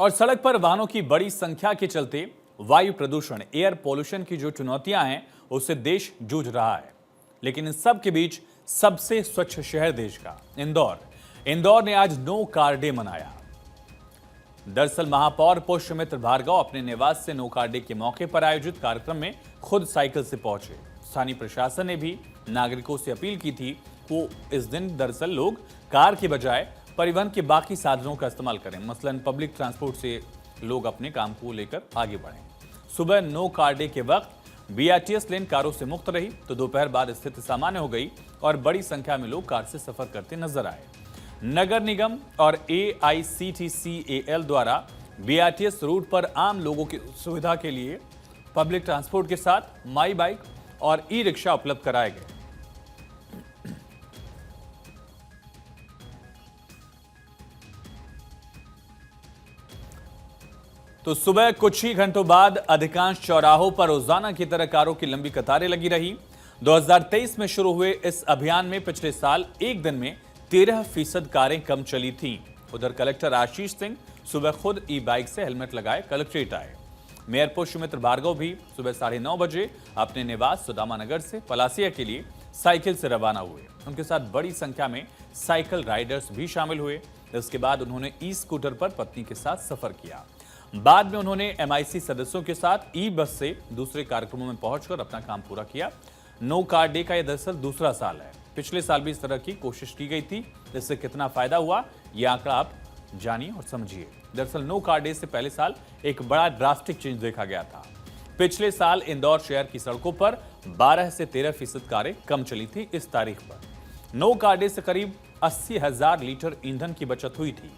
और सड़क पर वाहनों की बड़ी संख्या के चलते वायु प्रदूषण, एयर पोल्यूशन की जो चुनौतियां हैं उससे देश जूझ रहा है। लेकिन इन सब के बीच सबसे स्वच्छ शहर देश का इंदौर ने आज नो कार डे मनाया। दरअसल महापौर पुष्यमित्र भार्गव अपने निवास से नो कार डे के मौके पर आयोजित कार्यक्रम में खुद साइकिल से पहुंचे। स्थानीय प्रशासन ने भी नागरिकों से अपील की थी वो इस दिन दरअसल लोग कार के बजाय परिवहन के बाकी साधनों का इस्तेमाल करें, मसलन पब्लिक ट्रांसपोर्ट से लोग अपने काम को लेकर आगे बढ़ें। सुबह नो कार डे के वक्त बीआरटीएस लेन कारों से मुक्त रही तो दोपहर बाद स्थिति सामान्य हो गई और बड़ी संख्या में लोग कार से सफर करते नजर आए। नगर निगम और AICTCAL द्वारा बीआरटीएस रूट पर आम लोगों की सुविधा के लिए पब्लिक ट्रांसपोर्ट के साथ माई बाइक और ई रिक्शा उपलब्ध कराए गए। तो सुबह कुछ ही घंटों बाद अधिकांश चौराहों पर रोजाना की तरह कारों की लंबी कतारें लगी रही। 2023 में शुरू हुए इस अभियान में पिछले साल एक दिन में 13% कारें कम चली थीं। उधर कलेक्टर आशीष सिंह सुबह खुद ई बाइक से हेलमेट लगाए कलेक्ट्रेट आए। मेयर पुष्यमित्र भार्गव भी सुबह 9:30 बजे अपने निवास सुदामा नगर से पलासिया के लिए साइकिल से रवाना हुए। उनके साथ बड़ी संख्या में साइकिल राइडर्स भी शामिल हुए। इसके बाद उन्होंने ई स्कूटर पर पत्नी के साथ सफर किया। बाद में उन्होंने MIC सदस्यों के साथ ई बस से दूसरे कार्यक्रमों में पहुंचकर अपना काम पूरा किया। नो कार डे का यह दरअसल दूसरा साल है। पिछले साल भी इस तरह की कोशिश की गई थी। इससे कितना फायदा हुआ यह आंकड़ा आप जानिए और समझिए। दरअसल नो कार डे से पहले साल एक बड़ा ड्रास्टिक चेंज देखा गया था। पिछले साल इंदौर शहर की सड़कों पर 12 से 13% कारें कम चली थी। इस तारीख पर नो कार डे से करीब 80,000 लीटर ईंधन की बचत हुई थी।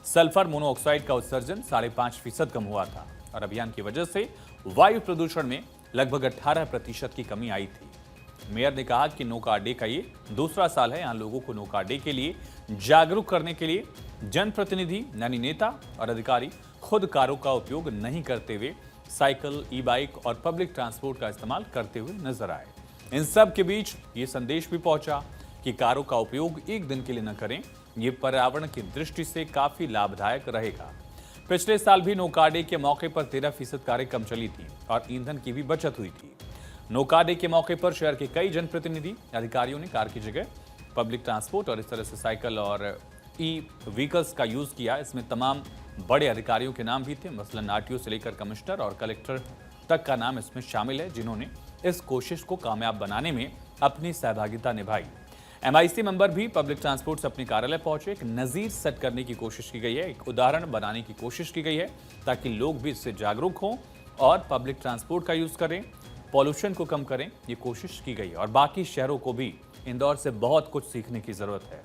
सल्फर मोनोऑक्साइड का उत्सर्जन 5.5% कम हुआ था और अभियान की वजह से वायु प्रदूषण में लगभग 18% की कमी आई थी। मेयर ने कहा कि नो कार डे का ये दूसरा साल है। यहां लोगों को नो कार डे के लिए जागरूक करने के लिए जनप्रतिनिधि यानी नेता और अधिकारी खुद कारों का उपयोग नहीं करते हुए साइकिल, ई बाइक और पब्लिक ट्रांसपोर्ट का इस्तेमाल करते हुए नजर आए। इन सब के बीच ये संदेश भी पहुंचा कि कारों का उपयोग एक दिन के लिए न करें। ये पर्यावरण की दृष्टि से काफी लाभदायक रहेगा। पिछले साल भी नो कार डे के मौके पर 13% कारें कम चली थी और ईंधन की भी बचत हुई थी। नो कार डे के मौके पर शहर के कई जनप्रतिनिधि अधिकारियों ने कार की जगह पब्लिक ट्रांसपोर्ट और इस तरह से साइकिल और ई व्हीकल्स का यूज किया। इसमें तमाम बड़े अधिकारियों के नाम भी थे, मसलन RTO से लेकर कमिश्नर और कलेक्टर तक का नाम इसमें शामिल है, जिन्होंने इस कोशिश को कामयाब बनाने में अपनी सहभागिता निभाई। MIC मेंबर भी पब्लिक ट्रांसपोर्ट से अपने कार्यालय पहुंचे। एक नजीर सेट करने की कोशिश की गई है, एक उदाहरण बनाने की कोशिश की गई है ताकि लोग भी इससे जागरूक हों और पब्लिक ट्रांसपोर्ट का यूज करें, पॉल्यूशन को कम करें। ये कोशिश की गई है और बाकी शहरों को भी इंदौर से बहुत कुछ सीखने की जरूरत है।